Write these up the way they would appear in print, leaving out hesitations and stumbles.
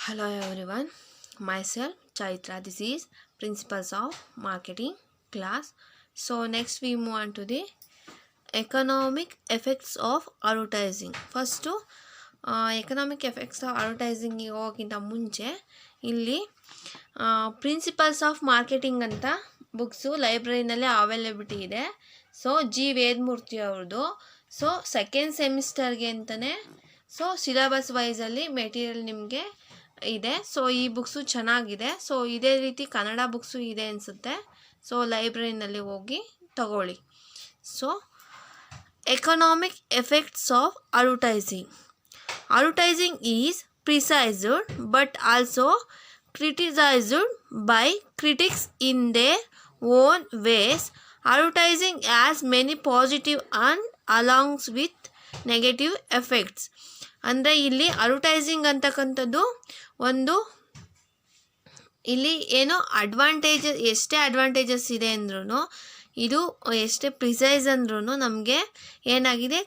Hello everyone, myself Chaitra. This is Principles of Marketing class. So next we move on to the economic effects of advertising. First economic effects of advertising ಹೋಗೋಕ್ಕಿಂತ ಮುಂಚೆ ಇಲ್ಲಿ principles of marketing ಅಂತ books ಲೈಬ್ರರಿನಲ್ಲಿ availability ಇದೆ. So G Vedamurthy ಅವ್ರದ್ದು. So second ಸೆಮಿಸ್ಟರ್ಗೆ ಅಂತಲೇ so syllabus ವೈಸಲ್ಲಿ material ನಿಮಗೆ ಇದೆ. So ಈ books ಚೆನ್ನಾಗಿದೆ. ಸೊ ಇದೇ ರೀತಿ ಕನ್ನಡ ಬುಕ್ಸು ಇದೆ ಅನಿಸುತ್ತೆ. ಸೊ ಲೈಬ್ರರಿನಲ್ಲಿ ಹೋಗಿ ತಗೊಳ್ಳಿ. So economic effects of advertising. Advertising is praised but also criticized by critics in their own ways. Advertising has many positive and along with negative effects. ಅಂದರೆ ಇಲ್ಲಿ ಅಡ್ವರ್ಟೈಸಿಂಗ್ ಅಂತಕ್ಕಂಥದ್ದು ಒಂದು ಇಲ್ಲಿ ಏನೋ ಎಷ್ಟೇ ಅಡ್ವಾಂಟೇಜಸ್ ಇದೆ ಅಂದ್ರೂ ಇದು ಎಷ್ಟೇ ಪ್ರಿಸೈಸ್ ಅಂದ್ರೂ ನಮಗೆ ಏನಾಗಿದೆ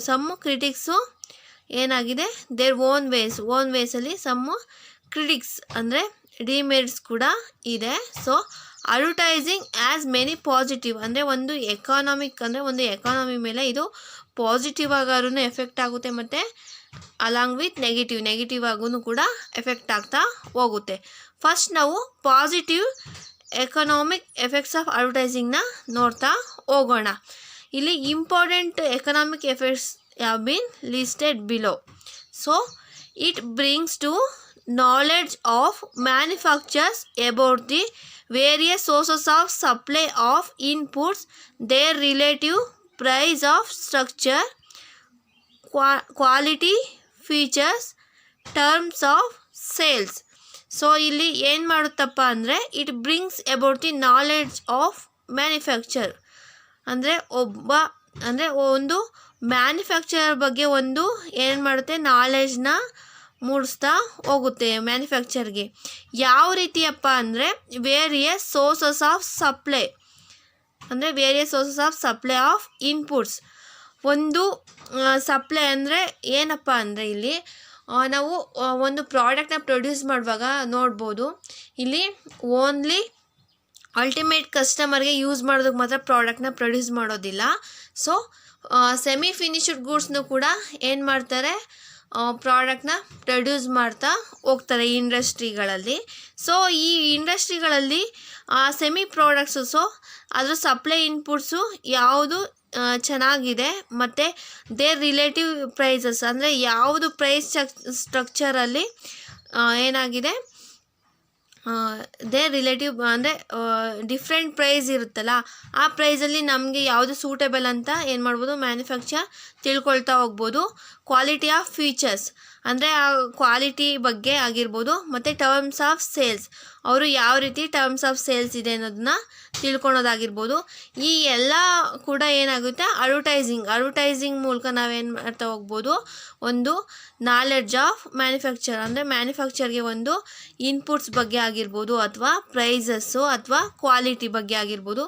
ಸಮ್ ಕ್ರಿಟಿಕ್ಸು ಏನಾಗಿದೆ ದೇರ್ ಓನ್ ವೇಸಲ್ಲಿ ಸಮ್ಮು ಕ್ರಿಟಿಕ್ಸ್ ಅಂದರೆ ಡಿಮೆರಿಟ್ಸ್ ಕೂಡ ಇದೆ. So advertising as many positive ಅಂದರೆ ಒಂದು ಎಕಾನಮಿ ಮೇಲೆ ಇದು ಪಾಸಿಟಿವ್ ಆಗಾರೂ ಎಫೆಕ್ಟ್ ಆಗುತ್ತೆ ಮತ್ತು ಅಲಾಂಗ್ ವಿತ್ ನೆಗೆಟಿವ್ ಆಗೂ ಕೂಡ ಎಫೆಕ್ಟ್ ಆಗ್ತಾ ಹೋಗುತ್ತೆ. ಫಸ್ಟ್ ನಾವು ಪಾಸಿಟಿವ್ ಎಕನಾಮಿಕ್ ಎಫೆಕ್ಟ್ಸ್ ಆಫ್ ಅಡ್ವರ್ಟೈಸಿಂಗ್ನ ನೋಡ್ತಾ ಹೋಗೋಣ. ಇಲ್ಲಿ important economic effects have been listed below. So it brings to knowledge of manufacturers about the various sources of supply of inputs, their relative price of structure, quality, features, terms of sales. So ಇಲ್ಲಿ ಏನು ಮಾಡುತ್ತಪ್ಪ ಅಂದರೆ it brings about the knowledge of manufacture ಅಂದರೆ ಒಂದು manufacturer ಬಗ್ಗೆ ಒಂದು ಏನು ಮಾಡುತ್ತೆ ನಾಲೆಡ್ಜ್ನ ಮೂಡಿಸ್ತಾ ಹೋಗುತ್ತೆ ಮ್ಯಾನುಫ್ಯಾಕ್ಚರ್ಗೆ. ಯಾವ ರೀತಿಯಪ್ಪ ಅಂದರೆ various sources of supply of inputs. ಒಂದು ಸಪ್ಲೈ ಅಂದರೆ ಏನಪ್ಪ ಅಂದರೆ ಇಲ್ಲಿ ನಾವು ಒಂದು ಪ್ರಾಡಕ್ಟ್ನ ಪ್ರೊಡ್ಯೂಸ್ ಮಾಡುವಾಗ ನೋಡ್ಬೋದು ಇಲ್ಲಿ ಓನ್ಲಿ ಅಲ್ಟಿಮೇಟ್ ಕಸ್ಟಮರ್ಗೆ ಯೂಸ್ ಮಾಡೋದಕ್ಕೆ ಮಾತ್ರ ಪ್ರಾಡಕ್ಟ್ನ ಪ್ರೊಡ್ಯೂಸ್ ಮಾಡೋದಿಲ್ಲ. ಸೊ ಸೆಮಿ ಫಿನಿಶ್ಡ್ ಗೂಡ್ಸ್ನು ಕೂಡ ಏನು ಮಾಡ್ತಾರೆ ಪ್ರಾಡಕ್ಟ್ನ ಪ್ರೊಡ್ಯೂಸ್ ಮಾಡ್ತಾ ಹೋಗ್ತಾರೆ ಇಂಡಸ್ಟ್ರಿಗಳಲ್ಲಿ. ಸೊ ಈ ಇಂಡಸ್ಟ್ರಿಗಳಲ್ಲಿ ಸೆಮಿ ಪ್ರಾಡಕ್ಟ್ಸು ಸೊ ಅದರ ಸಪ್ಲೈ ಇನ್ಪುಟ್ಸು ಯಾವುದು ಚೆನ್ನಾಗಿದೆ ಮತ್ತು ದೇರ್ ರಿಲೇಟಿವ್ ಪ್ರೈಸಸ್ ಅಂದರೆ ಯಾವುದು ಪ್ರೈಸ್ ಸ್ಟ್ರಕ್ಚರಲ್ಲಿ ಏನಾಗಿದೆ ದೇ ರಿಲೇಟಿವ್ ಅಂದರೆ ಡಿಫ್ರೆಂಟ್ ಪ್ರೈಸ್ ಇರುತ್ತಲ್ಲ ಆ ಪ್ರೈಸಲ್ಲಿ ನಮಗೆ ಯಾವುದು ಸೂಟೇಬಲ್ ಅಂತ ಏನು ಮಾಡ್ಬೋದು ಮ್ಯಾನುಫ್ಯಾಕ್ಚರ್ ತಿಳ್ಕೊಳ್ತಾ ಹೋಗ್ಬೋದು. ಕ್ವಾಲಿಟಿ ಆಫ್ ಫೀಚರ್ಸ್ ಅಂದರೆ ಆ ಕ್ವಾಲಿಟಿ ಬಗ್ಗೆ ಆಗಿರ್ಬೋದು ಮತ್ತು ಟರ್ಮ್ಸ್ ಆಫ್ ಸೇಲ್ಸ್ ಅವರು ಯಾವ ರೀತಿ ಟರ್ಮ್ಸ್ ಆಫ್ ಸೇಲ್ಸ್ ಇದೆ ಅನ್ನೋದನ್ನ ತಿಳ್ಕೊಳೋದಾಗಿರ್ಬೋದು. ಈ ಎಲ್ಲ ಕೂಡ ಏನಾಗುತ್ತೆ ಅಡ್ವರ್ಟೈಸಿಂಗ್ ಮೂಲಕ ನಾವೇನು ಮಾಡ್ತಾ ಹೋಗ್ಬೋದು ಒಂದು ನಾಲೆಡ್ಜ್ ಆಫ್ ಮ್ಯಾನುಫ್ಯಾಕ್ಚರ್ ಅಂದರೆ ಮ್ಯಾನುಫ್ಯಾಕ್ಚರ್ಗೆ ಒಂದು ಇನ್ಪುಟ್ಸ್ ಬಗ್ಗೆ ಆಗಿರ್ಬೋದು ಅಥವಾ ಪ್ರೈಸಸ್ಸು ಅಥವಾ ಕ್ವಾಲಿಟಿ ಬಗ್ಗೆ ಆಗಿರ್ಬೋದು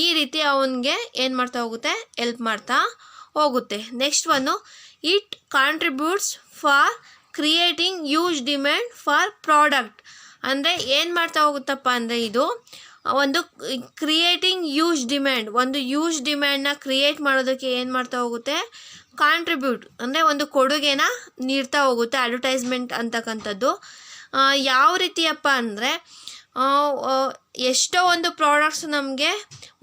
ಈ ರೀತಿ ಅವನಿಗೆ ಏನು ಮಾಡ್ತಾ ಹೋಗುತ್ತೆ ಹೆಲ್ಪ್ ಮಾಡ್ತಾ ಹೋಗುತ್ತೆ. ನೆಕ್ಸ್ಟ್ ಒಂದು it contributes for creating use demand for product. ಅಂದರೆ ಏನು ಮಾಡ್ತಾ ಹೋಗುತ್ತಪ್ಪ ಅಂದರೆ ಇದು ಒಂದು ಕ್ರಿಯೇಟಿಂಗ್ ಯೂಜ್ ಡಿಮ್ಯಾಂಡ್ನ ಕ್ರಿಯೇಟ್ ಮಾಡೋದಕ್ಕೆ ಏನು ಮಾಡ್ತಾ ಹೋಗುತ್ತೆ ಕಾಂಟ್ರಿಬ್ಯೂಟ್ ಅಂದರೆ ಒಂದು ಕೊಡುಗೆನ ನೀಡ್ತಾ ಹೋಗುತ್ತೆ ಅಡ್ವರ್ಟೈಸ್ಮೆಂಟ್ ಅಂತಕ್ಕಂಥದ್ದು. ಯಾವ ರೀತಿಯಪ್ಪ ಅಂದರೆ ಎಷ್ಟೋ ಒಂದು ಪ್ರಾಡಕ್ಟ್ಸ್ ನಮಗೆ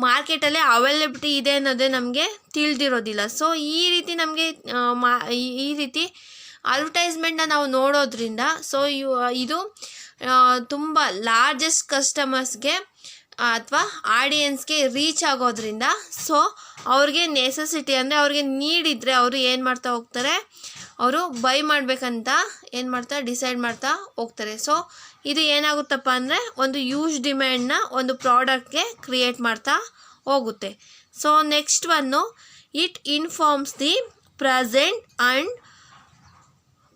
ಮಾರ್ಕೆಟಲ್ಲೇ ಅವೈಲಬಿಲಿಟಿ ಇದೆ ಅನ್ನೋದೇ ನಮಗೆ ತಿಳಿದಿರೋದಿಲ್ಲ. ಸೊ ಈ ರೀತಿ ನಮಗೆ ಈ ರೀತಿ ಅಡ್ವರ್ಟೈಸ್ಮೆಂಟ್ನ ನಾವು ನೋಡೋದ್ರಿಂದ ಸೊ ಇದು ತುಂಬ ಲಾರ್ಜೆಸ್ಟ್ ಕಸ್ಟಮರ್ಸ್ಗೆ ಅಥವಾ ಆಡಿಯನ್ಸ್ಗೆ ರೀಚ್ ಆಗೋದ್ರಿಂದ ಸೊ ಅವ್ರಿಗೆ ನೆಸೆಸಿಟಿ ಅಂದರೆ ಅವ್ರಿಗೆ ನೀಡಿದರೆ ಅವರು ಏನು ಮಾಡ್ತಾ ಹೋಗ್ತಾರೆ ಅವರು ಬೈ ಮಾಡಬೇಕಂತ ಏನು ಮಾಡ್ತಾರೆ ಡಿಸೈಡ್ ಮಾಡ್ತಾ ಹೋಗ್ತಾರೆ. ಸೊ ಇದು ಏನಾಗುತ್ತಪ್ಪ ಅಂದರೆ ಒಂದು ಯೂಜ್ ಡಿಮ್ಯಾಂಡ್ನ ಒಂದು ಪ್ರಾಡಕ್ಟ್ಗೆ ಕ್ರಿಯೇಟ್ ಮಾಡ್ತಾ ಹೋಗುತ್ತೆ. So next one it informs the present and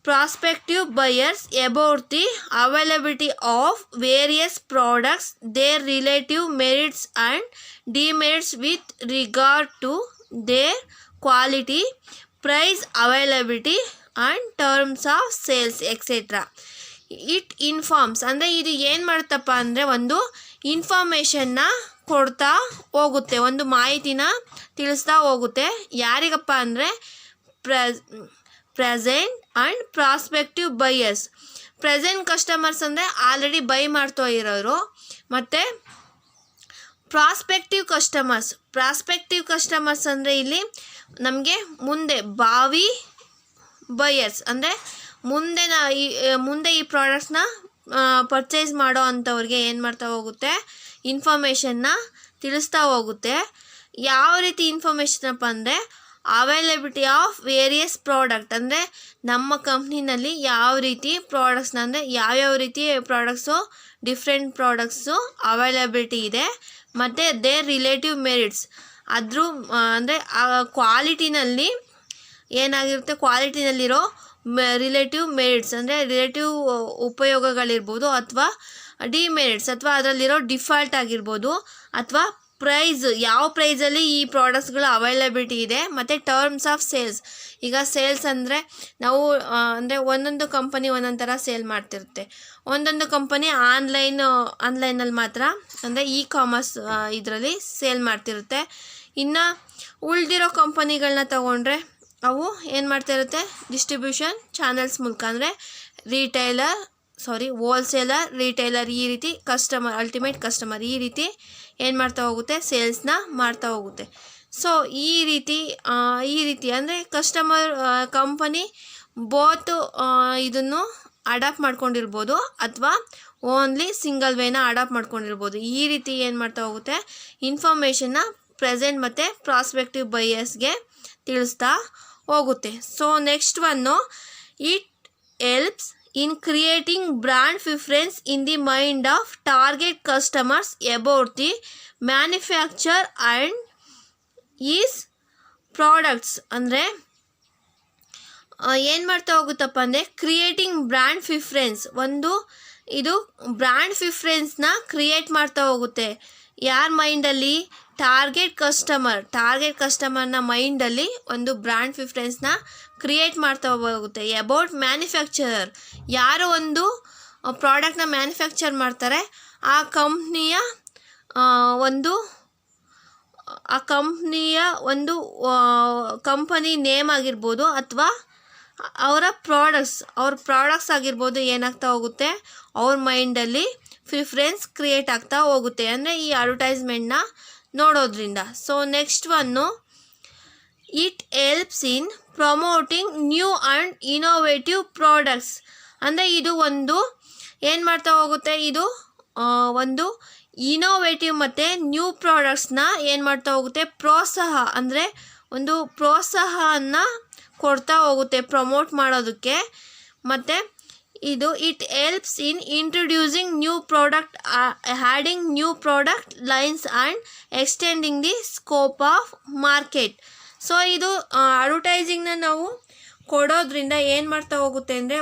prospective buyers about the availability of various products, their relative merits and demerits with regard to their quality, price, availability and terms of sales etc. It informs ಅಂದರೆ ಇದು ಏನು ಮಾಡುತ್ತಪ್ಪ ಅಂದರೆ ಒಂದು ಇನ್ಫಾರ್ಮೇಷನ್ನ ಕೊಡ್ತಾ ಹೋಗುತ್ತೆ, ಒಂದು ಮಾಹಿತಿನ ತಿಳಿಸ್ತಾ ಹೋಗುತ್ತೆ. ಯಾರಿಗಪ್ಪ ಅಂದರೆ present and prospective buyers. Present customers ಅಂದರೆ ಆಲ್ರೆಡಿ ಬೈ ಮಾಡ್ತಾ ಇರೋರು, ಮತ್ತು ಪ್ರಾಸ್ಪೆಕ್ಟಿವ್ ಕಸ್ಟಮರ್ಸ್ ಅಂದರೆ ಇಲ್ಲಿ ನಮಗೆ ಮುಂದೆ ಭಾವಿ ಬೈಯರ್ಸ್ ಅಂದರೆ ಮುಂದೆ ಈ ಪ್ರಾಡಕ್ಟ್ಸ್ನ ಪರ್ಚೇಸ್ ಮಾಡೋ ಅಂಥವ್ರಿಗೆ ಏನು ಮಾಡ್ತಾ ಹೋಗುತ್ತೆ, ಇನ್ಫಾರ್ಮೇಷನ್ನ ತಿಳಿಸ್ತಾ ಹೋಗುತ್ತೆ. ಯಾವ ರೀತಿ ಇನ್ಫಾರ್ಮೇಷನಪ್ಪ ಅಂದರೆ ಅವೈಲಬಿಲಿಟಿ ಆಫ್ ವೇರಿಯಸ್ ಪ್ರಾಡಕ್ಟ್, ಅಂದರೆ ನಮ್ಮ ಕಂಪ್ನಿನಲ್ಲಿ ಯಾವ ರೀತಿ ಪ್ರಾಡಕ್ಟ್ಸ್ನ ಅಂದರೆ ಯಾವ್ಯಾವ ರೀತಿ ಪ್ರಾಡಕ್ಟ್ಸು ಡಿಫ್ರೆಂಟ್ ಪ್ರಾಡಕ್ಟ್ಸು ಅವೈಲಬಿಲಿಟಿ ಇದೆ, ಮತ್ತು ದೇರ್ ರಿಲೇಟಿವ್ ಮೆರಿಟ್ಸ್ ಅದ್ರ ಅಂದರೆ ಕ್ವಾಲಿಟಿನಲ್ಲಿ ಏನಾಗಿರುತ್ತೆ, ಕ್ವಾಲಿಟಿನಲ್ಲಿರೋ ರಿಲೇಟಿವ್ ಮೆರಿಟ್ಸ್ ಅಂದರೆ ರಿಲೇಟಿವ್ ಉಪಯೋಗಗಳಿರ್ಬೋದು, ಅಥವಾ ಡಿಮೆರಿಟ್ಸ್ ಅಥವಾ ಅದರಲ್ಲಿರೋ ಡಿಫಾಲ್ಟ್ ಆಗಿರ್ಬೋದು, ಅಥವಾ ಪ್ರೈಸ್ ಯಾವ ಪ್ರೈಸಲ್ಲಿ ಈ ಪ್ರಾಡಕ್ಟ್ಸ್ಗಳು ಅವೈಲಬಿಲಿಟಿ ಇದೆ, ಮತ್ತು ಟರ್ಮ್ಸ್ ಆಫ್ ಸೇಲ್ಸ್. ಈಗ ಸೇಲ್ಸ್ ಅಂದರೆ ನಾವು ಅಂದರೆ ಒಂದೊಂದು ಕಂಪನಿ ಒಂದೊಂದು ಥರ ಸೇಲ್ ಮಾಡ್ತಿರುತ್ತೆ. ಒಂದೊಂದು ಕಂಪನಿ ಆನ್ಲೈನಲ್ಲಿ ಮಾತ್ರ ಅಂದರೆ ಇ ಕಾಮರ್ಸ್ ಇದರಲ್ಲಿ ಸೇಲ್ ಮಾಡ್ತಿರುತ್ತೆ. ಇನ್ನು ಉಳಿದಿರೋ ಕಂಪನಿಗಳನ್ನ ತಗೊಂಡ್ರೆ ಅವು ಏನು ಮಾಡ್ತಾಯಿರುತ್ತೆ, ಡಿಸ್ಟ್ರಿಬ್ಯೂಷನ್ ಚಾನಲ್ಸ್ ಮೂಲಕ ಅಂದರೆ ಹೋಲ್ಸೇಲರ್, ರಿಟೈಲರ್, ಈ ರೀತಿ ಅಲ್ಟಿಮೇಟ್ ಕಸ್ಟಮರ್ ಈ ರೀತಿ ಏನು ಮಾಡ್ತಾ ಹೋಗುತ್ತೆ, ಸೇಲ್ಸ್ನ ಮಾಡ್ತಾ ಹೋಗುತ್ತೆ. ಸೊ ಈ ರೀತಿ ಅಂದರೆ ಕಂಪನಿ ಬೋತ್ ಇದನ್ನು ಅಡಾಪ್ಟ್ ಮಾಡ್ಕೊಂಡಿರ್ಬೋದು, ಅಥವಾ ಓನ್ಲಿ ಸಿಂಗಲ್ ವೇನ ಅಡಾಪ್ಟ್ ಮಾಡ್ಕೊಂಡಿರ್ಬೋದು. ಈ ರೀತಿ ಏನು ಮಾಡ್ತಾ ಹೋಗುತ್ತೆ, ಇನ್ಫಾರ್ಮೇಷನ್ನ ಪ್ರೆಸೆಂಟ್ ಮತ್ತು ಪ್ರಾಸ್ಪೆಕ್ಟಿವ್ ಬೈಯರ್ಸ್ಗೆ ತಿಳಿಸ್ತಾ ಹೋಗುತ್ತೆ. So next one, it helps in creating brand preference in the mind of target customers about the manufacture and is products. ಅಂದರೆ ಏನು ಮಾಡ್ತಾ ಹೋಗುತ್ತಪ್ಪ ಅಂದರೆ ಕ್ರಿಯೇಟಿಂಗ್ ಬ್ರ್ಯಾಂಡ್ ಪ್ರಿಫರೆನ್ಸ್, ಇದು ಬ್ರ್ಯಾಂಡ್ ಪ್ರಿಫರೆನ್ಸ್ನ ಕ್ರಿಯೇಟ್ ಮಾಡ್ತಾ ಹೋಗುತ್ತೆ. ಯಾರ ಮೈಂಡಲ್ಲಿ, ಟಾರ್ಗೆಟ್ ಕಸ್ಟಮರ್ನ ಮೈಂಡಲ್ಲಿ ಒಂದು ಬ್ರ್ಯಾಂಡ್ ಪ್ರಿಫರೆನ್ಸ್ನ ಕ್ರಿಯೇಟ್ ಮಾಡ್ತಾ ಹೋಗುತ್ತೆ. ಅಬೌಟ್ ಮ್ಯಾನುಫ್ಯಾಕ್ಚರರ್, ಯಾರು ಒಂದು ಪ್ರಾಡಕ್ಟ್ನ ಮ್ಯಾನುಫ್ಯಾಕ್ಚರ್ ಮಾಡ್ತಾರೆ ಆ ಕಂಪ್ನಿಯ ಕಂಪನಿ ನೇಮ್ ಆಗಿರ್ಬೋದು, ಅಥವಾ ಅವರ ಪ್ರಾಡಕ್ಟ್ಸ್ ಆಗಿರ್ಬೋದು, ಏನಾಗ್ತಾ ಹೋಗುತ್ತೆ ಅವ್ರ ಮೈಂಡಲ್ಲಿ ಪ್ರಿಫರೆನ್ಸ್ ಕ್ರಿಯೇಟ್ ಆಗ್ತಾ ಹೋಗುತ್ತೆ, ಅಂದರೆ ಈ ಅಡ್ವರ್ಟೈಸ್ಮೆಂಟ್ನ ನೋಡೋದ್ರಿಂದ. So next one, it helps in promoting new and innovative products. ಅಂದರೆ ಇದು ಏನು ಮಾಡ್ತಾ ಹೋಗುತ್ತೆ, ಇದು ಒಂದು ಇನೋವೇಟಿವ್ ಮತ್ತು ನ್ಯೂ ಪ್ರಾಡಕ್ಟ್ಸ್ನ ಏನು ಮಾಡ್ತಾ ಹೋಗುತ್ತೆ, ಅಂದರೆ ಒಂದು ಪ್ರೋತ್ಸಾಹನ ಕೊಡ್ತಾ ಹೋಗುತ್ತೆ ಪ್ರಮೋಟ್ ಮಾಡೋದಕ್ಕೆ. ಮತ್ತು it helps in introducing new product, adding new product lines and extending the scope of market. So ಇದು ಅಡ್ವರ್ಟೈಸಿಂಗ್ನ ನಾವು ಕೊಡೋದ್ರಿಂದ ಏನು ಮಾಡ್ತಾ ಹೋಗುತ್ತೆ ಅಂದರೆ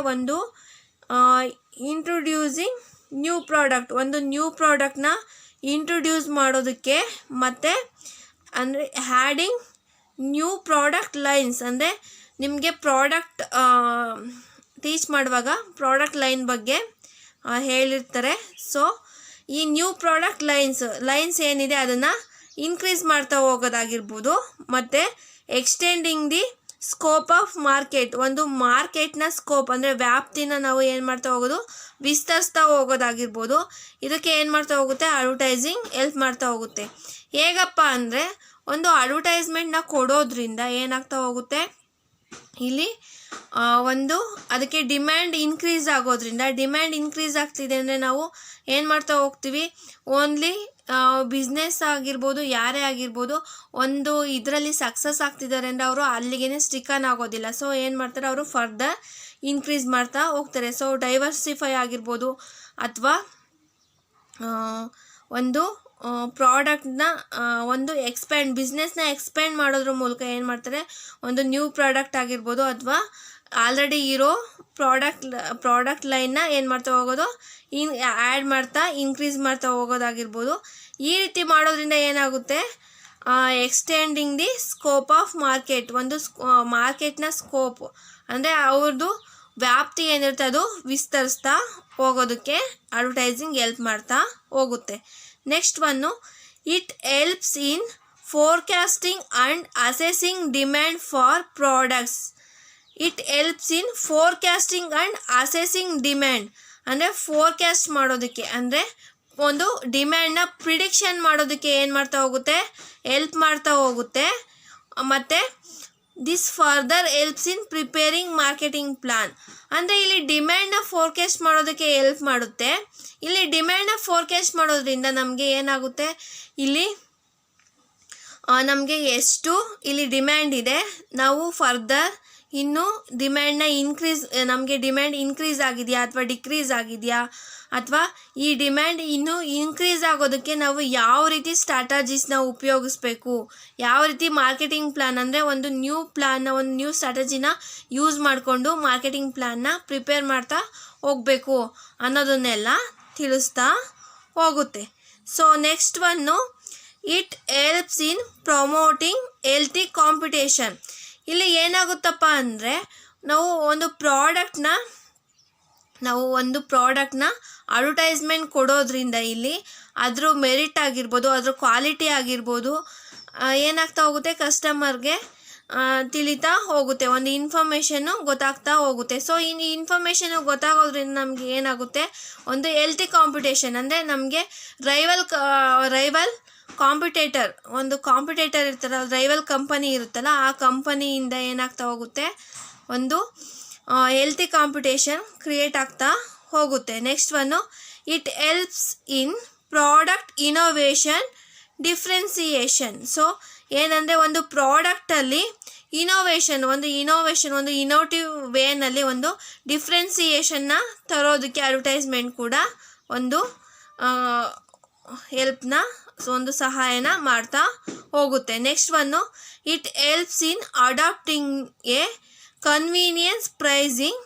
ಇಂಟ್ರೊಡ್ಯೂಸಿಂಗ್ ನ್ಯೂ ಪ್ರಾಡಕ್ಟ್ನ ಇಂಟ್ರೊಡ್ಯೂಸ್ ಮಾಡೋದಕ್ಕೆ, ಮತ್ತು ಅಂದರೆ ಹ್ಯಾಡಿಂಗ್ ನ್ಯೂ ಪ್ರಾಡಕ್ಟ್ ಲೈನ್ಸ್ ಅಂದರೆ ನಿಮಗೆ ಪ್ರಾಡಕ್ಟ್ ಟೀಚ್ ಮಾಡುವಾಗ ಪ್ರಾಡಕ್ಟ್ ಲೈನ್ ಬಗ್ಗೆ ಹೇಳಿರ್ತಾರೆ. ಸೊ ಈ ನ್ಯೂ ಪ್ರಾಡಕ್ಟ್ ಲೈನ್ಸ್ ಏನಿದೆ ಅದನ್ನು ಇನ್ಕ್ರೀಸ್ ಮಾಡ್ತಾ ಹೋಗೋದಾಗಿರ್ಬೋದು, ಮತ್ತು extending the scope of market, ಒಂದು ಮಾರ್ಕೆಟ್ನ ಸ್ಕೋಪ್ ಅಂದರೆ ವ್ಯಾಪ್ತಿನ ನಾವು ಏನು ಮಾಡ್ತಾ ಹೋಗೋದು, ವಿಸ್ತರಿಸ್ತಾ ಹೋಗೋದಾಗಿರ್ಬೋದು. ಇದಕ್ಕೆ ಏನು ಮಾಡ್ತಾ ಹೋಗುತ್ತೆ, ಅಡ್ವರ್ಟೈಸಿಂಗ್ ಹೆಲ್ಪ್ ಮಾಡ್ತಾ ಹೋಗುತ್ತೆ. ಹೇಗಪ್ಪ ಅಂದರೆ ಒಂದು ಅಡ್ವರ್ಟೈಸ್ಮೆಂಟ್ನ ಕೊಡೋದ್ರಿಂದ ಏನಾಗ್ತಾ ಹೋಗುತ್ತೆ, ಇಲ್ಲಿ ಅದಕ್ಕೆ ಡಿಮ್ಯಾಂಡ್ ಇನ್ಕ್ರೀಸ್ ಆಗೋದ್ರಿಂದ, ಡಿಮ್ಯಾಂಡ್ ಇನ್ಕ್ರೀಸ್ ಆಗ್ತಿದೆ ಅಂದರೆ ನಾವು ಏನು ಮಾಡ್ತಾ ಹೋಗ್ತೀವಿ, ಓನ್ಲಿ ಬಿಸ್ನೆಸ್ ಆಗಿರ್ಬೋದು, ಯಾರೇ ಆಗಿರ್ಬೋದು, ಒಂದು ಇದರಲ್ಲಿ ಸಕ್ಸಸ್ ಆಗ್ತಿದ್ದಾರೆ ಅಂದರೆ ಅವರು ಅಲ್ಲಿಗೇ ಸ್ಟಿಕನ್ ಆಗೋದಿಲ್ಲ. ಸೊ ಏನು ಮಾಡ್ತಾರೆ, ಅವರು ಫರ್ದರ್ ಇನ್ಕ್ರೀಸ್ ಮಾಡ್ತಾ ಹೋಗ್ತಾರೆ. ಸೊ ಡೈವರ್ಸಿಫೈ ಆಗಿರ್ಬೋದು, ಅಥವಾ ಒಂದು ಪ್ರಾಡಕ್ಟ್ನ ಬಿಸ್ನೆಸ್ನ ಎಕ್ಸ್ಪ್ಯಾಂಡ್ ಮಾಡೋದ್ರ ಮೂಲಕ ಏನು ಮಾಡ್ತಾರೆ, ಒಂದು ನ್ಯೂ ಪ್ರಾಡಕ್ಟ್ ಆಗಿರ್ಬೋದು, ಅಥವಾ ಆಲ್ರೆಡಿ ಇರೋ ಪ್ರಾಡಕ್ಟ್ ಲೈನ್ನ ಏನು ಮಾಡ್ತಾ ಹೋಗೋದು, ಆ್ಯಡ್ ಮಾಡ್ತಾ ಇನ್ಕ್ರೀಸ್ ಮಾಡ್ತಾ ಹೋಗೋದಾಗಿರ್ಬೋದು. ಈ ರೀತಿ ಮಾಡೋದ್ರಿಂದ ಏನಾಗುತ್ತೆ, extending the scope of market, ಒಂದು ಮಾರ್ಕೆಟ್ನ ಸ್ಕೋಪ್ ಅಂದರೆ ಅವ್ರದ್ದು ವ್ಯಾಪ್ತಿ ಏನಿರುತ್ತೆ ಅದು ವಿಸ್ತರಿಸ್ತಾ ಹೋಗೋದಕ್ಕೆ ಅಡ್ವರ್ಟೈಸಿಂಗ್ ಹೆಲ್ಪ್ ಮಾಡ್ತಾ ಹೋಗುತ್ತೆ. Next one, it helps in forecasting and accessing demand for products. It helps in forecasting and accessing demand ಅಂದರೆ ಫೋರ್ಕಾಸ್ಟ್ ಮಾಡೋದಕ್ಕೆ, ಅಂದರೆ ಒಂದು ಡಿಮ್ಯಾಂಡ್ನ ಪ್ರಿಡಿಕ್ಷನ್ ಮಾಡೋದಕ್ಕೆ ಏನು ಮಾಡ್ತಾ ಹೋಗುತ್ತೆ, ಹೆಲ್ಪ್ ಮಾಡ್ತಾ ಹೋಗುತ್ತೆ. ಮತ್ತು this further helps in preparing marketing plan. ಅಂದರೆ ಇಲ್ಲಿ ಡಿಮ್ಯಾಂಡ್ನ ಫೋರ್ಕಾಸ್ಟ್ ಮಾಡೋದಕ್ಕೆ ಹೆಲ್ಪ್ ಮಾಡುತ್ತೆ. ಇಲ್ಲಿ ಡಿಮ್ಯಾಂಡ್ನ ಫೋರ್ಕಾಸ್ಟ್ ಮಾಡೋದ್ರಿಂದ ನಮಗೆ ಏನಾಗುತ್ತೆ, ಇಲ್ಲಿ ನಮಗೆ ಎಷ್ಟು ಇಲ್ಲಿ ಡಿಮ್ಯಾಂಡ್ ಇದೆ, ನಾವು ಫರ್ದರ್ ಇನ್ನು ಡಿಮ್ಯಾಂಡ್ನ ನಮಗೆ ಡಿಮ್ಯಾಂಡ್ ಇನ್ಕ್ರೀಸ್ ಆಗಿದೆಯಾ ಅಥವಾ ಡಿಕ್ರೀಸ್ ಆಗಿದೆಯಾ, ಅಥವಾ ಈ ಡಿಮ್ಯಾಂಡ್ ಇನ್ನೂ ಇನ್ಕ್ರೀಸ್ ಆಗೋದಕ್ಕೆ ನಾವು ಯಾವ ರೀತಿ ಸ್ಟ್ರಾಟಜೀಸ್ನ ಉಪಯೋಗಿಸ್ಬೇಕು, ಯಾವ ರೀತಿ ಮಾರ್ಕೆಟಿಂಗ್ ಪ್ಲ್ಯಾನ್ ಅಂದರೆ ಒಂದು ನ್ಯೂ ಸ್ಟ್ರಾಟಜಿನ ಯೂಸ್ ಮಾಡಿಕೊಂಡು ಮಾರ್ಕೆಟಿಂಗ್ ಪ್ಲ್ಯಾನ್ನ ಪ್ರಿಪೇರ್ ಮಾಡ್ತಾ ಹೋಗಬೇಕು ಅನ್ನೋದನ್ನೆಲ್ಲ ತಿಳಿಸ್ತಾ ಹೋಗುತ್ತೆ. So next one, it helps in promoting healthy competition. ಇಲ್ಲಿ ಏನಾಗುತ್ತಪ್ಪ ಅಂದರೆ ನಾವು ಒಂದು ಪ್ರಾಡಕ್ಟ್ನ ಅಡ್ವರ್ಟೈಸ್ಮೆಂಟ್ ಕೊಡೋದ್ರಿಂದ ಇಲ್ಲಿ ಅದ್ರ ಮೆರಿಟ್ ಆಗಿರ್ಬೋದು, ಅದ್ರ ಕ್ವಾಲಿಟಿ ಆಗಿರ್ಬೋದು ಏನಾಗ್ತಾ ಹೋಗುತ್ತೆ, ಕಸ್ಟಮರ್ಗೆ ತಿಳಿತಾ ಹೋಗುತ್ತೆ, ಒಂದು ಇನ್ಫಾರ್ಮೇಷನ್ನು ಗೊತ್ತಾಗ್ತಾ ಹೋಗುತ್ತೆ. ಸೊ ಈ ಇನ್ಫಾರ್ಮೇಷನ್ನು ಗೊತ್ತಾಗೋದ್ರಿಂದ ನಮಗೆ ಏನಾಗುತ್ತೆ, ಒಂದು ಹೆಲ್ತಿ ಕಾಂಪಿಟೇಷನ್ ಅಂದರೆ ನಮಗೆ ರೈವಲ್ ಕಾಂಪಿಟೇಟರ್ ಇರ್ತಾರಲ್ಲ, ರೈವಲ್ ಕಂಪನಿ ಇರುತ್ತಲ್ಲ, ಆ ಕಂಪನಿಯಿಂದ ಏನಾಗ್ತಾ ಹೋಗುತ್ತೆ, ಒಂದು ಹೆಲ್ತಿ ಕಾಂಪಿಟೇಷನ್ ಕ್ರಿಯೇಟ್ ಆಗ್ತಾ ಹೋಗುತ್ತೆ. Next one, it helps in product innovation differentiation. So ಏನಂದರೆ ಒಂದು ಪ್ರಾಡಕ್ಟಲ್ಲಿ ಒಂದು ಇನೋವೇಟಿವ್ ವೇನಲ್ಲಿ ಒಂದು ಡಿಫ್ರೆನ್ಸಿಯೇಷನ್ನ ತರೋದಕ್ಕೆ ಅಡ್ವರ್ಟೈಸ್ಮೆಂಟ್ ಕೂಡ ಒಂದು ಒಂದು ಸಹಾಯನ ಮಾಡ್ತಾ ಹೋಗುತ್ತೆ. Next one, it helps in adapting A convenience pricing.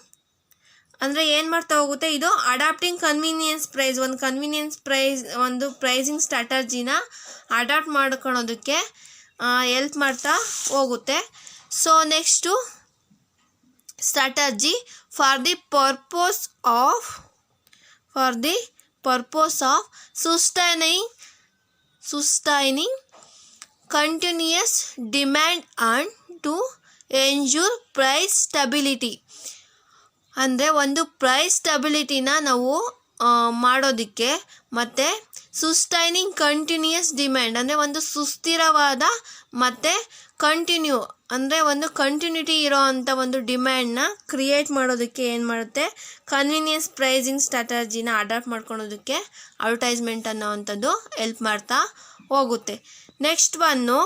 ಅಂದರೆ ಏನು ಮಾಡ್ತಾ ಹೋಗುತ್ತೆ, ಇದು ಅಡಾಪ್ಟಿಂಗ್ ಕನ್ವೀನಿಯನ್ಸ್ ಪ್ರೈಸ್, ಒಂದು ಪ್ರೈಸಿಂಗ್ ಸ್ಟ್ರಾಟಜಿನ ಅಡಾಪ್ಟ್ ಮಾಡ್ಕೊಳೋದಕ್ಕೆ ಹೆಲ್ಪ್ ಮಾಡ್ತಾ ಹೋಗುತ್ತೆ. So next, strategy for the purpose of sustaining continuous demand and to ensure price stability. ಅಂದರೆ ಒಂದು ಪ್ರೈಸ್ ಸ್ಟೆಬಿಲಿಟಿನ ನಾವು ಮಾಡೋದಕ್ಕೆ, ಮತ್ತು ಸುಸ್ಟೈನಿಂಗ್ ಕಂಟಿನ್ಯೂಯಸ್ ಡಿಮ್ಯಾಂಡ್ ಅಂದರೆ ಒಂದು ಸುಸ್ಥಿರವಾದ ಮತ್ತು ಅಂದರೆ ಒಂದು ಕಂಟಿನ್ಯೂಟಿ ಇರೋ ಅಂಥ ಒಂದು ಡಿಮ್ಯಾಂಡ್ನ ಕ್ರಿಯೇಟ್ ಮಾಡೋದಕ್ಕೆ ಏನು ಮಾಡುತ್ತೆ, ಕನ್ವೀನಿಯನ್ಸ್ ಪ್ರೈಸಿಂಗ್ ಸ್ಟ್ರಾಟಜಿನ ಅಡಾಪ್ಟ್ ಮಾಡ್ಕೊಳೋದಕ್ಕೆ ಅಡ್ವರ್ಟೈಸ್ಮೆಂಟ್ ಅನ್ನೋವಂಥದ್ದು ಹೆಲ್ಪ್ ಮಾಡ್ತಾ ಹೋಗುತ್ತೆ. Next one,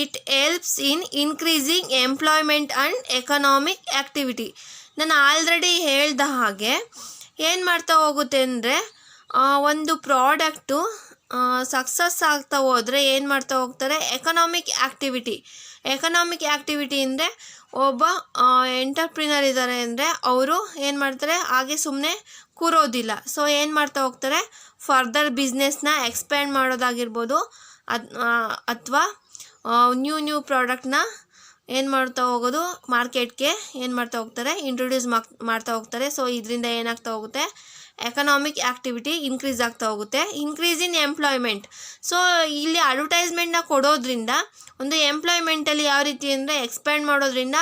it helps in increasing employment and economic activity. ನಾನು ಆಲ್ರೆಡಿ ಹೇಳ್ದ ಹಾಗೆ ಏನು ಮಾಡ್ತಾ ಹೋಗುತ್ತೆ ಅಂದರೆ, ಒಂದು ಪ್ರಾಡಕ್ಟು ಸಕ್ಸಸ್ ಆಗ್ತಾ ಹೋದರೆ ಏನು ಮಾಡ್ತಾ ಹೋಗ್ತಾರೆ, ಎಕನಾಮಿಕ್ ಆ್ಯಕ್ಟಿವಿಟಿ ಅಂದರೆ ಒಬ್ಬ ಎಂಟರ್ಪ್ರಿನರ್ ಇದ್ದಾರೆ ಅಂದರೆ ಅವರು ಏನು ಮಾಡ್ತಾರೆ, ಹಾಗೆ ಸುಮ್ಮನೆ ಕೂರೋದಿಲ್ಲ. ಸೊ ಏನು ಮಾಡ್ತಾ ಹೋಗ್ತಾರೆ, ಫರ್ದರ್ ಬಿಸ್ನೆಸ್ನ ಎಕ್ಸ್ಪ್ಯಾಂಡ್ ಮಾಡೋದಾಗಿರ್ಬೋದು, ಅಥವಾ ನ್ಯೂ ಪ್ರಾಡಕ್ಟ್ನ ಏನು ಮಾಡ್ತಾ ಹೋಗೋದು, ಮಾರ್ಕೆಟ್ಗೆ ಏನು ಮಾಡ್ತಾ ಹೋಗ್ತಾರೆ, ಇಂಟ್ರೊಡ್ಯೂಸ್ ಮಾಡ್ತಾ ಹೋಗ್ತಾರೆ. ಸೊ ಇದರಿಂದ ಏನಾಗ್ತಾ ಹೋಗುತ್ತೆ, ಎಕನಾಮಿಕ್ ಆ್ಯಕ್ಟಿವಿಟಿ ಇನ್ಕ್ರೀಸ್ ಆಗ್ತಾ ಹೋಗುತ್ತೆ. Increase in employment. ಸೊ ಇಲ್ಲಿ ಅಡ್ವರ್ಟೈಸ್ಮೆಂಟ್ನ ಕೊಡೋದ್ರಿಂದ ಒಂದು ಎಂಪ್ಲಾಯ್ಮೆಂಟಲ್ಲಿ ಯಾವ ರೀತಿ ಅಂದರೆ ಎಕ್ಸ್ಪ್ಯಾಂಡ್ ಮಾಡೋದ್ರಿಂದ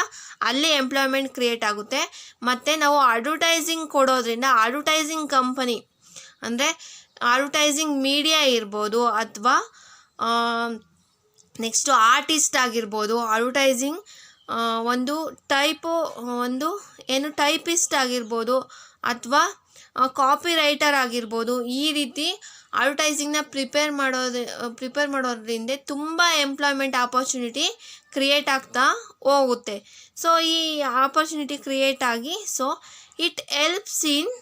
ಅಲ್ಲಿ ಎಂಪ್ಲಾಯ್ಮೆಂಟ್ ಕ್ರಿಯೇಟ್ ಆಗುತ್ತೆ. ಮತ್ತು ನಾವು ಅಡ್ವರ್ಟೈಸಿಂಗ್ ಕೊಡೋದ್ರಿಂದ ಅಡ್ವರ್ಟೈಸಿಂಗ್ ಕಂಪನಿ ಅಂದರೆ ಅಡ್ವರ್ಟೈಸಿಂಗ್ ಮೀಡಿಯಾ ಇರ್ಬೋದು, ಅಥವಾ ನೆಕ್ಸ್ಟು ಆರ್ಟಿಸ್ಟ್ ಆಗಿರ್ಬೋದು, ಅಡ್ವರ್ಟೈಸಿಂಗ್ ಟೈಪಿಸ್ಟ್ ಆಗಿರ್ಬೋದು, ಅಥವಾ ಕಾಪಿ ರೈಟರ್ ಆಗಿರ್ಬೋದು. ಈ ರೀತಿ ಅಡ್ವರ್ಟೈಸಿಂಗ್ನ ಪ್ರಿಪೇರ್ ಮಾಡೋದ್ರಿಂದ ತುಂಬ ಎಂಪ್ಲಾಯ್ಮೆಂಟ್ ಆಪರ್ಚುನಿಟಿ ಕ್ರಿಯೇಟ್ ಆಗ್ತಾ ಹೋಗುತ್ತೆ. ಸೊ ಈ ಆಪರ್ಚುನಿಟಿ ಕ್ರಿಯೇಟ್ ಆಗಿ, so it helps in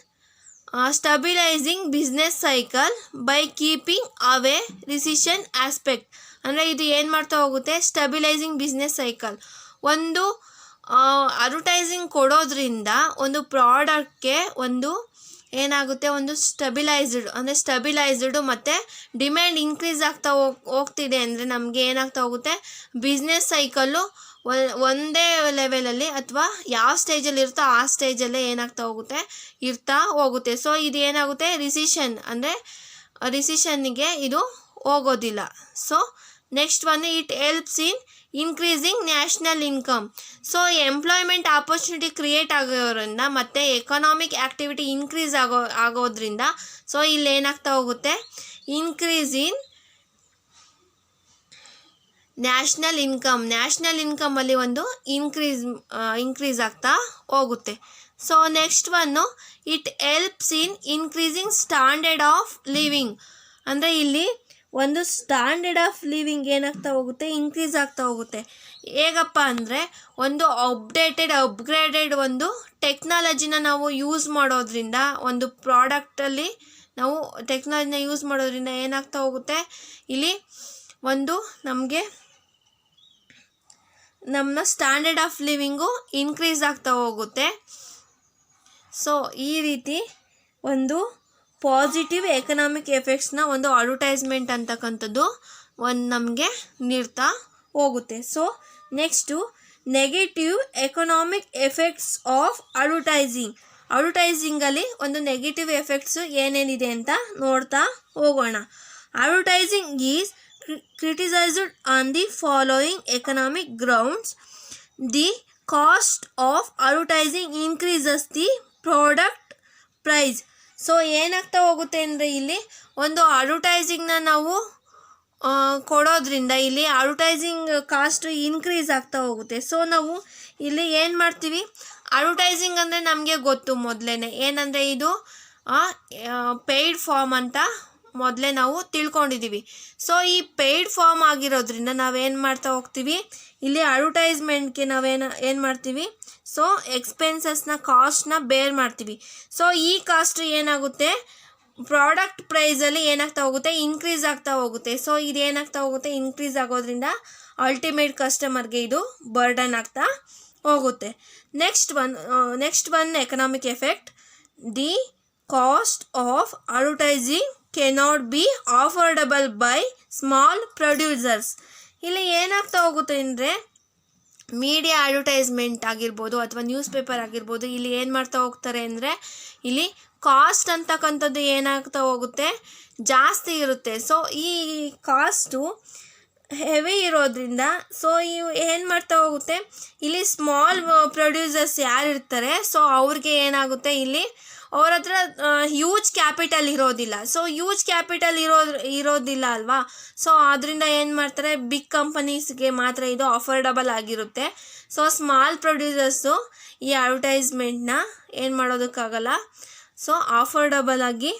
stabilizing business cycle by keeping away recession aspect. ಅಂದರೆ ಇದು ಏನು ಮಾಡ್ತಾ ಹೋಗುತ್ತೆ, ಸ್ಟಬಿಲೈಸಿಂಗ್ ಬಿಸ್ನೆಸ್ ಸೈಕಲ್. ಒಂದು ಅಡ್ವರ್ಟೈಸಿಂಗ್ ಕೊಡೋದ್ರಿಂದ ಒಂದು ಪ್ರಾಡಕ್ಟ್ಗೆ ಒಂದು ಏನಾಗುತ್ತೆ, ಒಂದು ಸ್ಟಬಿಲೈಸ್ಡ್ ಮತ್ತು ಡಿಮ್ಯಾಂಡ್ ಇನ್ಕ್ರೀಸ್ ಆಗ್ತಾ ಹೋಗ್ತಿದೆ ಅಂದರೆ ನಮಗೆ ಏನಾಗ್ತಾ ಹೋಗುತ್ತೆ, ಬಿಸ್ನೆಸ್ ಸೈಕಲ್ಲು ಒಂದೇ ಲೆವೆಲಲ್ಲಿ ಅಥವಾ ಯಾವ ಸ್ಟೇಜಲ್ಲಿ ಇರುತ್ತೋ ಆ ಸ್ಟೇಜಲ್ಲೇ ಏನಾಗ್ತಾ ಹೋಗುತ್ತೆ. ಸೊ ಇದು ಏನಾಗುತ್ತೆ, ರಿಸಿಷನ್ನಿಗೆ ಇದು ಹೋಗೋದಿಲ್ಲ. So next one, it helps in increasing national income. So employment opportunity create ಆಗೋದ್ರಿಂದ ಮತ್ತು ಎಕನಾಮಿಕ್ ಆ್ಯಕ್ಟಿವಿಟಿ ಇನ್ಕ್ರೀಸ್ ಆಗೋದ್ರಿಂದ ಸೊ ಇಲ್ಲಿ ಏನಾಗ್ತಾ ಹೋಗುತ್ತೆ, ಇನ್ಕ್ರೀಸ್ ಇನ್ ನ್ಯಾಷನಲ್ ಇನ್ಕಮಲ್ಲಿ ಒಂದು ಇನ್ಕ್ರೀಸ್ ಆಗ್ತಾ ಹೋಗುತ್ತೆ. So next one, it helps in increasing standard of living. ಅಂದರೆ ಇಲ್ಲಿ ಒಂದು ಸ್ಟ್ಯಾಂಡರ್ಡ್ ಆಫ್ ಲಿವಿಂಗ್ ಏನಾಗ್ತಾ ಹೋಗುತ್ತೆ, ಇನ್ಕ್ರೀಸ್ ಆಗ್ತಾ ಹೋಗುತ್ತೆ. ಹೇಗಪ್ಪ ಅಂದರೆ ಒಂದು ಅಪ್ಗ್ರೇಡೆಡ್ ಒಂದು ಟೆಕ್ನಾಲಜಿನ ನಾವು ಯೂಸ್ ಮಾಡೋದ್ರಿಂದ, ಒಂದು ಪ್ರಾಡಕ್ಟಲ್ಲಿ ನಾವು ಟೆಕ್ನಾಲಜಿನ ಯೂಸ್ ಮಾಡೋದ್ರಿಂದ ಏನಾಗ್ತಾ ಹೋಗುತ್ತೆ, ಇಲ್ಲಿ ಒಂದು ನಮ್ಮ ಸ್ಟ್ಯಾಂಡರ್ಡ್ ಆಫ್ ಲಿವಿಂಗು ಇನ್ಕ್ರೀಸ್ ಆಗ್ತಾ ಹೋಗುತ್ತೆ. ಸೊ ಈ ರೀತಿ ಒಂದು ಪಾಸಿಟಿವ್ ಎಕನಾಮಿಕ್ ಎಫೆಕ್ಟ್ಸ್ನ ಒಂದು ಅಡ್ವರ್ಟೈಸ್ಮೆಂಟ್ ಅಂತಕ್ಕಂಥದ್ದು ನಮಗೆ ನೀಡ್ತಾ ಹೋಗುತ್ತೆ. So next, negative economic effects of ಅಡ್ವರ್ಟೈಸಿಂಗಲ್ಲಿ ಒಂದು ನೆಗೆಟಿವ್ ಎಫೆಕ್ಟ್ಸು ಏನೇನಿದೆ ಅಂತ ನೋಡ್ತಾ ಹೋಗೋಣ. Advertising is criticized on the following economic grounds. The cost of advertising increases the product price. So ಏನಾಗ್ತಾ ಹೋಗುತ್ತೆ ಅಂದರೆ ಇಲ್ಲಿ ಒಂದು ಅಡ್ವರ್ಟೈಸಿಂಗ್ನ ನಾವು ಕೊಡೋದ್ರಿಂದ ಇಲ್ಲಿ ಅಡ್ವರ್ಟೈಸಿಂಗ್ ಕಾಸ್ಟ್ ಇನ್ಕ್ರೀಸ್ ಆಗ್ತಾ ಹೋಗುತ್ತೆ. ಸೊ ನಾವು ಇಲ್ಲಿ ಏನು ಮಾಡ್ತೀವಿ, ಅಡ್ವರ್ಟೈಸಿಂಗ್ ಅಂದರೆ ನಮಗೆ ಗೊತ್ತು ಮೊದಲೇ ಏನಂದರೆ ಇದು ಪೇಯ್ಡ್ ಫಾರ್ಮ್ ಅಂತ ಮೊದಲೇ ನಾವು ತಿಳ್ಕೊಂಡಿದ್ದೀವಿ. ಸೊ ಈ ಪೇಯ್ಡ್ ಫಾರ್ಮ್ ಆಗಿರೋದ್ರಿಂದ ನಾವೇನು ಮಾಡ್ತಾ ಹೋಗ್ತೀವಿ, ಇಲ್ಲಿ ಅಡ್ವರ್ಟೈಸ್ಮೆಂಟ್ಗೆ ಏನು ಮಾಡ್ತೀವಿ, ಸೊ ಎಕ್ಸ್ಪೆನ್ಸಸ್ನ ಕಾಸ್ಟ್ನ ಬೇರ್ ಮಾಡ್ತೀವಿ. ಸೊ ಈ ಕಾಸ್ಟ್ ಏನಾಗುತ್ತೆ, ಪ್ರಾಡಕ್ಟ್ ಪ್ರೈಸಲ್ಲಿ ಏನಾಗ್ತಾ ಹೋಗುತ್ತೆ, ಇನ್ಕ್ರೀಸ್ ಆಗ್ತಾ ಹೋಗುತ್ತೆ. ಸೊ ಇದು ಏನಾಗ್ತಾ ಹೋಗುತ್ತೆ, ಇನ್ಕ್ರೀಸ್ ಆಗೋದ್ರಿಂದ ಅಲ್ಟಿಮೇಟ್ ಕಸ್ಟಮರ್ಗೆ ಇದು ಬರ್ಡನ್ ಆಗ್ತಾ ಹೋಗುತ್ತೆ. Next one economic effect, the cost of advertising cannot be affordable by small producers. ಇಲ್ಲಿ ಏನಾಗ್ತಾ ಹೋಗುತ್ತೆ ಅಂದರೆ ಮೀಡಿಯಾ ಅಡ್ವರ್ಟೈಸ್ಮೆಂಟ್ ಆಗಿರ್ಬೋದು ಅಥವಾ ನ್ಯೂಸ್ ಪೇಪರ್ ಆಗಿರ್ಬೋದು, ಇಲ್ಲಿ ಏನು ಮಾಡ್ತಾ ಹೋಗ್ತಾರೆ ಅಂದರೆ ಇಲ್ಲಿ ಕಾಸ್ಟ್ ಅಂತಕ್ಕಂಥದ್ದು ಏನಾಗ್ತಾ ಹೋಗುತ್ತೆ, ಜಾಸ್ತಿ ಇರುತ್ತೆ. ಸೊ ಈ ಕಾಸ್ಟು ಹೆವಿ ಇರೋದ್ರಿಂದ ಸೊ ಇವು ಏನು ಮಾಡ್ತಾ ಹೋಗುತ್ತೆ, ಇಲ್ಲಿ ಸ್ಮಾಲ್ ಪ್ರೊಡ್ಯೂಸರ್ಸ್ ಯಾರಿರ್ತಾರೆ ಸೊ ಅವ್ರಿಗೆ ಏನಾಗುತ್ತೆ, ಇಲ್ಲಿ ಅವ್ರ ಹತ್ರ ಹ್ಯೂಜ್ ಕ್ಯಾಪಿಟಲ್ ಇರೋದಿಲ್ಲ. ಸೊ ಹ್ಯೂಜ್ ಕ್ಯಾಪಿಟಲ್ ಇರೋದಿಲ್ಲ ಅಲ್ವಾ. ಸೊ ಅದರಿಂದ ಏನು ಮಾಡ್ತಾರೆ, ಬಿಗ್ ಕಂಪನೀಸ್ಗೆ ಮಾತ್ರ ಇದು ಅಫೋರ್ಡಬಲ್ ಆಗಿರುತ್ತೆ. ಸೊ ಸ್ಮಾಲ್ ಪ್ರೊಡ್ಯೂಸರ್ಸು ಈ ಅಡ್ವರ್ಟೈಸ್ಮೆಂಟ್ನ ಏನು ಮಾಡೋದಕ್ಕಾಗಲ್ಲ, ಸೊ ಅಫೋರ್ಡಬಲ್ ಆಗಿ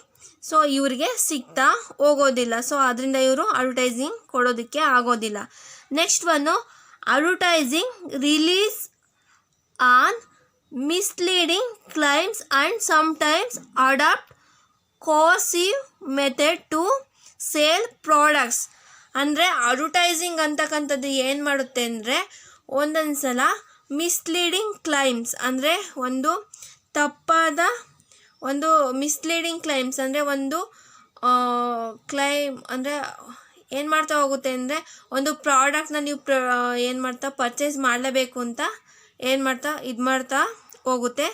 ಸೊ ಇವ್ರಿಗೆ ಸಿಗ್ತಾ ಹೋಗೋದಿಲ್ಲ. ಸೊ ಅದರಿಂದ ಇವರು ಅಡ್ವರ್ಟೈಸಿಂಗ್ ಕೊಡೋದಕ್ಕೆ ಆಗೋದಿಲ್ಲ. ನೆಕ್ಸ್ಟ್ ಒನ್ನು, advertising release on misleading claims and sometimes adopt coercive method to sell products. ಅಂದರೆ ಅಡ್ವರ್ಟೈಸಿಂಗ್ ಅಂತಕ್ಕಂಥದ್ದು ಏನು ಮಾಡುತ್ತೆ ಅಂದರೆ ಒಂದೊಂದು ಸಲ ಮಿಸ್ಲೀಡಿಂಗ್ ಕ್ಲೈಮ್ಸ್ ಅಂದರೆ ಒಂದು ತಪ್ಪಾದ ಒಂದು ಮಿಸ್ಲೀಡಿಂಗ್ ಕ್ಲೈಮ್ಸ್ ಅಂದರೆ ಒಂದು ಕ್ಲೈಮ್ ಅಂದರೆ ಏನು ಮಾಡ್ತಾ ಹೋಗುತ್ತೆ ಅಂದರೆ ಒಂದು ಪ್ರಾಡಕ್ಟ್ನ ನೀವು ಏನು ಮಾಡ್ತಾ ಪರ್ಚೇಸ್ ಮಾಡಲೇಬೇಕು ಅಂತ ಏನು ಮಾಡ್ತಾ ಹೋಗುತ್ತೆ.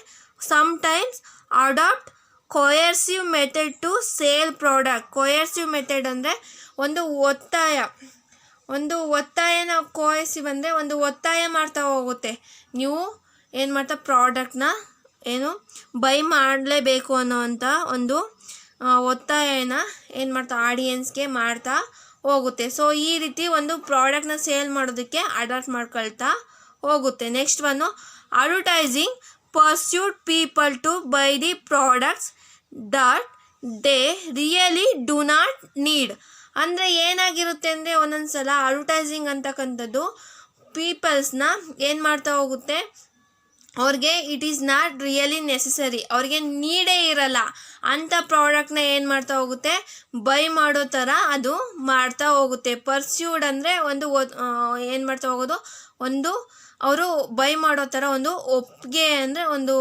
Sometimes adapt coercive method to sale product. Coercive method ಅಂದರೆ ಒಂದು ಒತ್ತಾಯನ ಕೊಯರ್ಸಿವ್ ಅಂದರೆ ಒಂದು ಒತ್ತಾಯ ಮಾಡ್ತಾ ಹೋಗುತ್ತೆ. ನೀವು ಏನು ಮಾಡ್ತಾ ಪ್ರಾಡಕ್ಟ್ನ ಬೈ ಮಾಡಲೇಬೇಕು ಅನ್ನೋವಂಥ ಒಂದು ಒತ್ತಾಯನ ಏನು ಮಾಡ್ತಾ ಆಡಿಯನ್ಸ್ಗೆ ಮಾಡ್ತಾ ಹೋಗುತ್ತೆ. ಸೊ ಈ ರೀತಿ ಒಂದು ಪ್ರಾಡಕ್ಟ್ನ ಸೇಲ್ ಮಾಡೋದಕ್ಕೆ ಅಡಾಪ್ಟ್ ಮಾಡ್ಕೊಳ್ತಾ ಹೋಗುತ್ತೆ. ನೆಕ್ಸ್ಟ್ ಒನ್ನು, advertising persuade people to buy the products that they really do not need. ಅಂದರೆ ಏನಾಗಿರುತ್ತೆ ಅಂದರೆ ಒಂದೊಂದು ಸಲ ಅಡ್ವರ್ಟೈಸಿಂಗ್ ಅಂತಕ್ಕಂಥದ್ದು ಪೀಪಲ್ಸ್ನ ಏನು ಮಾಡ್ತಾ ಹೋಗುತ್ತೆ, ಅವ್ರಿಗೆ it is not really necessary, ಅವ್ರಿಗೆ ನೀಡೇ ಇರಲ್ಲ ಅಂಥ ಪ್ರಾಡಕ್ಟ್ನ ಏನು ಮಾಡ್ತಾ ಹೋಗುತ್ತೆ, ಬೈ ಮಾಡೋ ಥರ ಅದು ಮಾಡ್ತಾ ಹೋಗುತ್ತೆ. ಪರ್ಸ್ಯೂಡ್ ಅಂದರೆ ಒಂದು ಏನು ಮಾಡ್ತಾ ಹೋಗೋದು, ಒಂದು ಅವರು ಬೈ ಮಾಡೋ ಥರ ಒಂದು ಒಪ್ಪಿಗೆ ಅಂದರೆ ಒಂದು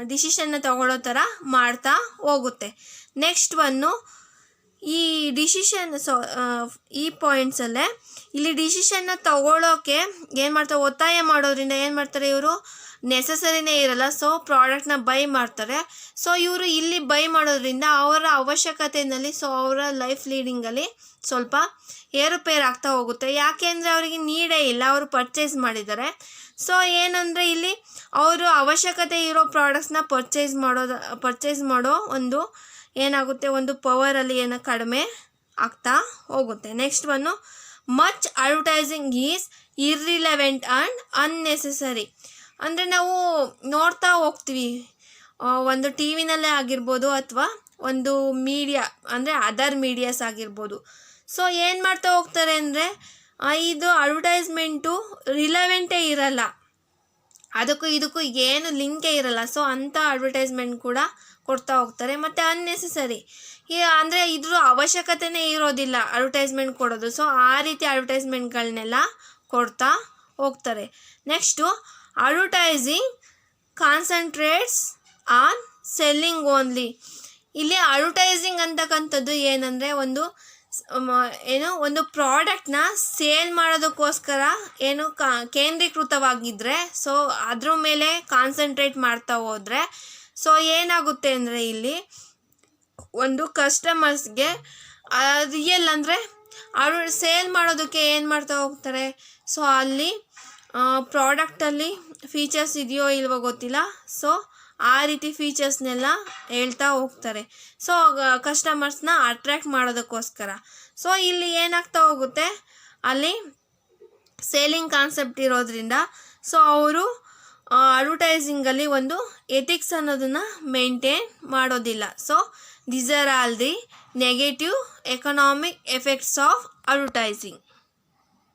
ಡಿಸಿಷನ್ನ ತಗೊಳ್ಳೋ ಥರ ಮಾಡ್ತಾ ಹೋಗುತ್ತೆ. ನೆಕ್ಸ್ಟ್ ಒನ್ನು, ಈ ಡಿಸಿಷನ್ ಈ ಪಾಯಿಂಟ್ಸಲ್ಲೇ ಇಲ್ಲಿ ಡಿಸಿಷನ್ನ ತಗೊಳ್ಳೋಕೆ ಏನು ಮಾಡ್ತಾರೆ, ಒತ್ತಾಯ ಮಾಡೋದ್ರಿಂದ ಏನು ಮಾಡ್ತಾರೆ ಇವರು, ನೆಸಸರಿನೇ ಇರಲ್ಲ. ಸೊ ಪ್ರಾಡಕ್ಟ್ನ ಬೈ ಮಾಡ್ತಾರೆ. ಸೊ ಇವರು ಇಲ್ಲಿ ಬೈ ಮಾಡೋದ್ರಿಂದ ಅವರ ಅವಶ್ಯಕತೆಯಲ್ಲಿ ಅವರ ಲೈಫ್ ಲೀಡಿಂಗಲ್ಲಿ ಸ್ವಲ್ಪ ಏರುಪೇರು ಆಗ್ತಾ ಹೋಗುತ್ತೆ. ಯಾಕೆ ಅಂದರೆ ಅವರಿಗೆ ನೀಡೇ ಇಲ್ಲ, ಅವರು ಪರ್ಚೇಸ್ ಮಾಡಿದ್ದಾರೆ. ಸೊ ಏನಂದರೆ ಇಲ್ಲಿ ಅವರು ಅವಶ್ಯಕತೆ ಇರೋ ಪ್ರಾಡಕ್ಟ್ಸ್ನ ಪರ್ಚೇಸ್ ಮಾಡೋ ಒಂದು ಏನಾಗುತ್ತೆ, ಒಂದು ಪವರಲ್ಲಿ ಕಡಿಮೆ ಆಗ್ತಾ ಹೋಗುತ್ತೆ. ನೆಕ್ಸ್ಟ್ ಒಂದು much advertising is irrelevant and unnecessary. ಅಂದರೆ ನಾವು ನೋಡ್ತಾ ಹೋಗ್ತೀವಿ, ಒಂದು ಟಿ ವಿನಲ್ಲೇ ಆಗಿರ್ಬೋದು ಅಥವಾ ಒಂದು ಮೀಡಿಯಾ ಅಂದರೆ ಅದರ್ ಮೀಡಿಯಾಸ್ ಆಗಿರ್ಬೋದು. ಸೊ ಏನು ಮಾಡ್ತಾ ಹೋಗ್ತಾರೆ ಅಂದರೆ ಇದು ಅಡ್ವರ್ಟೈಸ್ಮೆಂಟು ರಿಲೆವೆಂಟೇ ಇರಲ್ಲ, ಅದಕ್ಕೂ ಇದಕ್ಕೂ ಏನು ಲಿಂಕೇ ಇರಲ್ಲ. ಸೊ ಅಂಥ ಅಡ್ವರ್ಟೈಸ್ಮೆಂಟ್ ಕೂಡ ಕೊಡ್ತಾ ಹೋಗ್ತಾರೆ. ಮತ್ತು ಅನ್ನೆಸೆಸರಿ ಅಂದರೆ ಇದ್ರ ಅವಶ್ಯಕತೆನೇ ಇರೋದಿಲ್ಲ ಅಡ್ವರ್ಟೈಸ್ಮೆಂಟ್ ಕೊಡೋದು. ಸೊ ಆ ರೀತಿ ಅಡ್ವರ್ಟೈಸ್ಮೆಂಟ್ಗಳನ್ನೆಲ್ಲ ಕೊಡ್ತಾ ಹೋಗ್ತಾರೆ. Next advertising concentrates on selling only. ಇಲ್ಲಿ ಅಡ್ವರ್ಟೈಸಿಂಗ್ ಅಂತಕ್ಕಂಥದ್ದು ಏನಂದರೆ ಒಂದು ಪ್ರಾಡಕ್ಟ್ನ ಸೇಲ್ ಮಾಡೋದಕ್ಕೋಸ್ಕರ ಕೇಂದ್ರೀಕೃತವಾಗಿದ್ದರೆ, ಸೊ ಅದ್ರ ಮೇಲೆ ಕಾನ್ಸಂಟ್ರೇಟ್ ಮಾಡ್ತಾ ಹೋದರೆ ಸೊ ಏನಾಗುತ್ತೆ ಅಂದರೆ ಇಲ್ಲಿ ಒಂದು ಕಸ್ಟಮರ್ಸ್ಗೆ ರಿಯಲ್ ಅಂದರೆ ಅವರು ಸೇಲ್ ಮಾಡೋದಕ್ಕೆ ಏನು ಮಾಡ್ತಾ ಹೋಗ್ತಾರೆ, ಸೊ ಅಲ್ಲಿ ಪ್ರಾಡಕ್ಟಲ್ಲಿ ಫೀಚರ್ಸ್ ಇದೆಯೋ ಇಲ್ವೋ ಗೊತ್ತಿಲ್ಲ. ಸೊ ಆ ರೀತಿ ಫೀಚರ್ಸ್ನೆಲ್ಲ ಹೇಳ್ತಾ ಹೋಗ್ತಾರೆ. ಸೊ ಕಸ್ಟಮರ್ಸ್ನ ಅಟ್ರ್ಯಾಕ್ಟ್ ಮಾಡೋದಕ್ಕೋಸ್ಕರ. ಸೊ ಇಲ್ಲಿ ಏನಾಗ್ತಾ ಹೋಗುತ್ತೆ, ಅಲ್ಲಿ ಸೇಲಿಂಗ್ ಕಾನ್ಸೆಪ್ಟ್ ಇರೋದ್ರಿಂದ ಸೊ ಅವರು ಅಡ್ವರ್ಟೈಸಿಂಗಲ್ಲಿ ಒಂದು ಎಥಿಕ್ಸ್ ಅನ್ನೋದನ್ನು ಮೇಂಟೈನ್ ಮಾಡೋದಿಲ್ಲ. So these are all the negative economic effects of advertising.